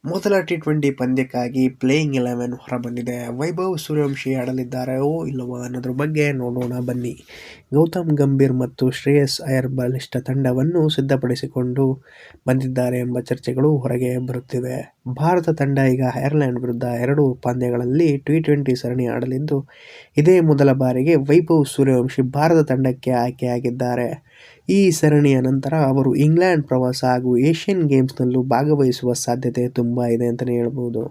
ಮೊದಲ T20 ಪಂದ್ಯಕ್ಕಾಗಿ playing 11 ಹೊರಬಂದಿದೆ. Vaibhav Suryavanshi ಆಡಲಿದ್ದಾರೆಯೋ ಇಲ್ಲವೋ ಅನ್ನೋದ್ರ ಬಗ್ಗೆ ನೋಡೋಣ ಬನ್ನಿ. ಗೌತಮ್ ಗಂಭೀರ್ ಮತ್ತು ಶ್ರೇಯಸ್ ಅಯ್ಯರ್ ಬಲಿಷ್ಠ ತಂಡವನ್ನು ಸಿದ್ಧಪಡಿಸಿಕೊಂಡು ಬಂದಿದ್ದಾರೆ ಎಂಬ ಚರ್ಚೆಗಳು ಹೊರಗೆ ಬರುತ್ತಿವೆ. ಭಾರತ ತಂಡ ಈಗ ಐರ್ಲೆಂಡ್ ವಿರುದ್ಧ 2 ಪಂದ್ಯಗಳಲ್ಲಿ ಟಿ20 ಸರಣಿ ಆಡಲಿದ್ದು, ಇದೇ ಮೊದಲ ಬಾರಿಗೆ ವೈಭವ್ ಸೂರ್ಯವಂಶಿ ಭಾರತ ತಂಡಕ್ಕೆ ಆಯ್ಕೆಯಾಗಿದ್ದಾರೆ. ಈ ಸರಣಿಯ ನಂತರ ಅವರು ಇಂಗ್ಲೆಂಡ್ ಪ್ರವಾಸ ಹಾಗೂ ಏಷ್ಯನ್ ಗೇಮ್ಸ್ನಲ್ಲೂ ಭಾಗವಹಿಸುವ ಸಾಧ್ಯತೆ ತುಂಬ ಇದೆ ಅಂತಲೇ ಹೇಳ್ಬೋದು.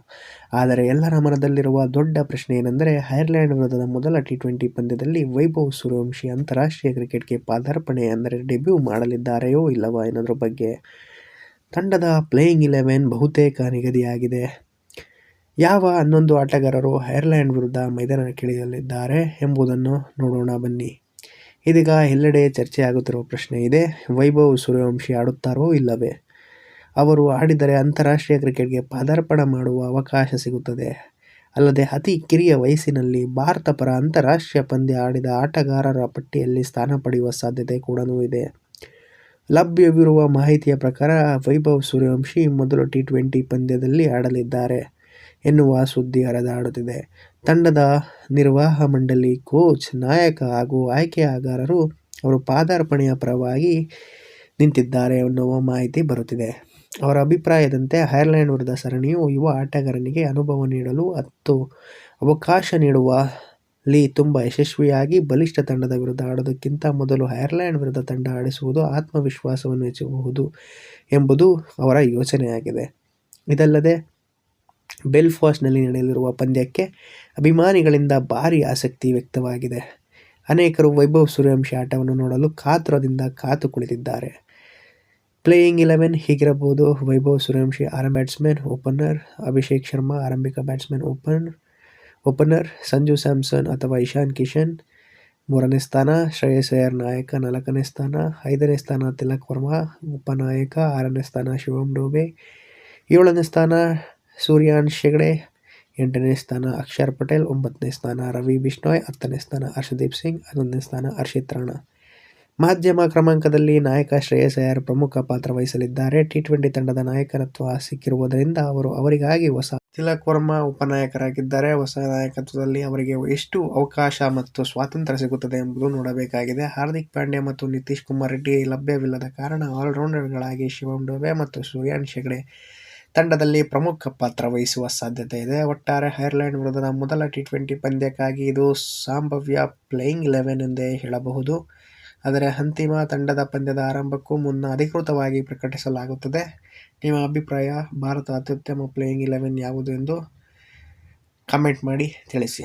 ಆದರೆ ಎಲ್ಲರ ಮನದಲ್ಲಿರುವ ದೊಡ್ಡ ಪ್ರಶ್ನೆ ಏನೆಂದರೆ, ಐರ್ಲೆಂಡ್ ವಿರುದ್ಧದ ಮೊದಲ ಟಿ20 ಪಂದ್ಯದಲ್ಲಿ ವೈಭವ್ ಸೂರ್ಯವಂಶಿ ಅಂತಾರಾಷ್ಟ್ರೀಯ ಕ್ರಿಕೆಟ್ಗೆ ಪಾದಾರ್ಪಣೆ ಅಂದರೆ ಡೆಬ್ಯೂ ಮಾಡಲಿದ್ದಾರೆಯೋ ಇಲ್ಲವೋ ಎನ್ನುವುದರ ಬಗ್ಗೆ. ತಂಡದ ಪ್ಲೇಯಿಂಗ್ 11 ಬಹುತೇಕ ನಿಗದಿಯಾಗಿದೆ. ಯಾವ 11 ಆಟಗಾರರು ಐರ್ಲೆಂಡ್ ವಿರುದ್ಧ ಮೈದಾನಕ್ಕಿಳಿಯಲಿದ್ದಾರೆ ಎಂಬುದನ್ನು ನೋಡೋಣ ಬನ್ನಿ. ಇದೀಗ ಎಲ್ಲೆಡೆ ಚರ್ಚೆಯಾಗುತ್ತಿರುವ ಪ್ರಶ್ನೆ ಇದೆ, ವೈಭವ್ ಸೂರ್ಯವಂಶಿ ಆಡುತ್ತಾರೋ ಇಲ್ಲವೇ? ಅವರು ಆಡಿದರೆ ಅಂತಾರಾಷ್ಟ್ರೀಯ ಕ್ರಿಕೆಟ್ಗೆ ಪಾದಾರ್ಪಣೆ ಮಾಡುವ ಅವಕಾಶ ಸಿಗುತ್ತದೆ. ಅಲ್ಲದೆ ಅತಿ ಕಿರಿಯ ವಯಸ್ಸಿನಲ್ಲಿ ಭಾರತ ಪರ ಅಂತಾರಾಷ್ಟ್ರೀಯ ಪಂದ್ಯ ಆಡಿದ ಆಟಗಾರರ ಪಟ್ಟಿಯಲ್ಲಿ ಸ್ಥಾನ ಪಡೆಯುವ ಸಾಧ್ಯತೆ ಕೂಡ ಇದೆ. ಲಭ್ಯವಿರುವ ಮಾಹಿತಿಯ ಪ್ರಕಾರ ವೈಭವ್ ಸೂರ್ಯವಂಶಿ ಮೊದಲ ಟಿ20 ಪಂದ್ಯದಲ್ಲಿ ಆಡಲಿದ್ದಾರೆ ಎನ್ನುವ ಸುದ್ದಿ ಹರಿದಾಡುತ್ತಿದೆ. ತಂಡದ ನಿರ್ವಾಹಕ ಮಂಡಳಿ, ಕೋಚ್, ನಾಯಕ ಹಾಗೂ ಆಯ್ಕೆಯಾಗಾರರು ಅವರು ಪಾದಾರ್ಪಣೆಯ ಪರವಾಗಿ ನಿಂತಿದ್ದಾರೆ ಎನ್ನುವ ಮಾಹಿತಿ ಬರುತ್ತಿದೆ. ಅವರ ಅಭಿಪ್ರಾಯದಂತೆ ಐರ್ಲೆಂಡ್ ವಿರುದ್ಧ ಸರಣಿಯು ಯುವ ಆಟಗಾರನಿಗೆ ಅನುಭವ ನೀಡಲು ಮತ್ತು ಅವಕಾಶ ನೀಡುವಲ್ಲಿ ತುಂಬ ಯಶಸ್ವಿಯಾಗಿ ಬಲಿಷ್ಠ ತಂಡದ ವಿರುದ್ಧ ಆಡುವುದಕ್ಕಿಂತ ಮೊದಲು ಐರ್ಲೆಂಡ್ ವಿರುದ್ಧ ತಂಡ ಆಡಿಸುವುದು ಆತ್ಮವಿಶ್ವಾಸವನ್ನು ಹೆಚ್ಚಿಸಬಹುದು ಎಂಬುದು ಅವರ ಯೋಚನೆಯಾಗಿದೆ. ಇದಲ್ಲದೆ ಬೆಲ್ಫಾಸ್ಟ್ನಲ್ಲಿ ನಡೆಯಲಿರುವ ಪಂದ್ಯಕ್ಕೆ ಅಭಿಮಾನಿಗಳಿಂದ ಭಾರೀ ಆಸಕ್ತಿ ವ್ಯಕ್ತವಾಗಿದೆ. ಅನೇಕರು ವೈಭವ್ ಸೂರ್ಯವಂಶಿ ಆಟವನ್ನು ನೋಡಲು ಕಾತುರದಿಂದ ಕಾದು ಕುಳಿತಿದ್ದಾರೆ. ಪ್ಲೇಯಿಂಗ್ 11 ಹೀಗಿರಬಹುದು. ವೈಭವ್ ಸೂರ್ಯವಂಶಿ ಆರಂಭಿಕ ಬ್ಯಾಟ್ಸ್ಮನ್, ಓಪನರ್. ಅಭಿಷೇಕ್ ಶರ್ಮಾ ಆರಂಭಿಕ ಬ್ಯಾಟ್ಸ್ಮನ್, ಓಪನರ್. ಸಂಜು ಸ್ಯಾಮ್ಸನ್ ಅಥವಾ ಇಶಾನ್ ಕಿಶನ್ 3ನೇ ಸ್ಥಾನ. ಶ್ರೇಯಸ್ ಅಯ್ಯರ್ ನಾಯಕ 4ನೇ ಸ್ಥಾನ. 5ನೇ ಸ್ಥಾನ ತಿಲಕ್ ವರ್ಮಾ ಉಪನಾಯಕ. 6ನೇ ಸ್ಥಾನ ಶಿವಮ್ ಡುಬೆ. 7ನೇ ಸ್ಥಾನ ಸೂರ್ಯವಂಶಿ ಹೆಗಡೆ. 8ನೇ ಸ್ಥಾನ ಅಕ್ಷರ್ ಪಟೇಲ್. 9ನೇ ಸ್ಥಾನ ರವಿ ಬಿಷ್ಣೋಯ್. 10ನೇ ಸ್ಥಾನ ಹರ್ಷದೀಪ್ ಸಿಂಗ್. 11ನೇ ಸ್ಥಾನ ಹರ್ಷಿತ್ ರಾಣಾ. ಮಧ್ಯಮ ಕ್ರಮಾಂಕದಲ್ಲಿ ನಾಯಕ ಶ್ರೇಯಸ್ ಅಯ್ಯರ್ ಪ್ರಮುಖ ಪಾತ್ರ ವಹಿಸಲಿದ್ದಾರೆ. ಟಿ20 ತಂಡದ ನಾಯಕತ್ವ ಸಿಕ್ಕಿರುವುದರಿಂದ ಅವರಿಗಾಗಿ ಹೊಸ ತಿಲಕ್ ವರ್ಮಾ ಉಪನಾಯಕರಾಗಿದ್ದಾರೆ. ಹೊಸ ನಾಯಕತ್ವದಲ್ಲಿ ಅವರಿಗೆ ಎಷ್ಟು ಅವಕಾಶ ಮತ್ತು ಸ್ವಾತಂತ್ರ್ಯ ಸಿಗುತ್ತದೆ ಎಂಬುದು ನೋಡಬೇಕಾಗಿದೆ. ಹಾರ್ದಿಕ್ ಪಾಂಡ್ಯ ಮತ್ತು ನಿತೀಶ್ ಕುಮಾರ್ ರೆಡ್ಡಿ ಲಭ್ಯವಿಲ್ಲದ ಕಾರಣ ಆಲ್ರೌಂಡರ್ಗಳಾಗಿ ಶಿವಮ್ ಡುಬೆ ಮತ್ತು ಸೂರ್ಯವಂಶಿ ಹೆಗಡೆ ತಂಡದಲ್ಲಿ ಪ್ರಮುಖ ಪಾತ್ರ ವಹಿಸುವ ಸಾಧ್ಯತೆ ಇದೆ. ಒಟ್ಟಾರೆ ಐರ್ಲೆಂಡ್ ವಿರುದ್ಧದ ಮೊದಲ ಟಿ20 ಪಂದ್ಯಕ್ಕಾಗಿ ಇದು ಸಂಭಾವ್ಯ ಪ್ಲೇಯಿಂಗ್ 11 ಎಂದೇ ಹೇಳಬಹುದು. ಆದರೆ ಅಂತಿಮ ತಂಡದ ಪಂದ್ಯದ ಆರಂಭಕ್ಕೂ ಮುನ್ನ ಅಧಿಕೃತವಾಗಿ ಪ್ರಕಟಿಸಲಾಗುತ್ತದೆ. ನಿಮ್ಮ ಅಭಿಪ್ರಾಯ, ಭಾರತ ಅತ್ಯುತ್ತಮ ಪ್ಲೇಯಿಂಗ್ 11 ಯಾವುದು ಎಂದು ಕಾಮೆಂಟ್ ಮಾಡಿ ತಿಳಿಸಿ.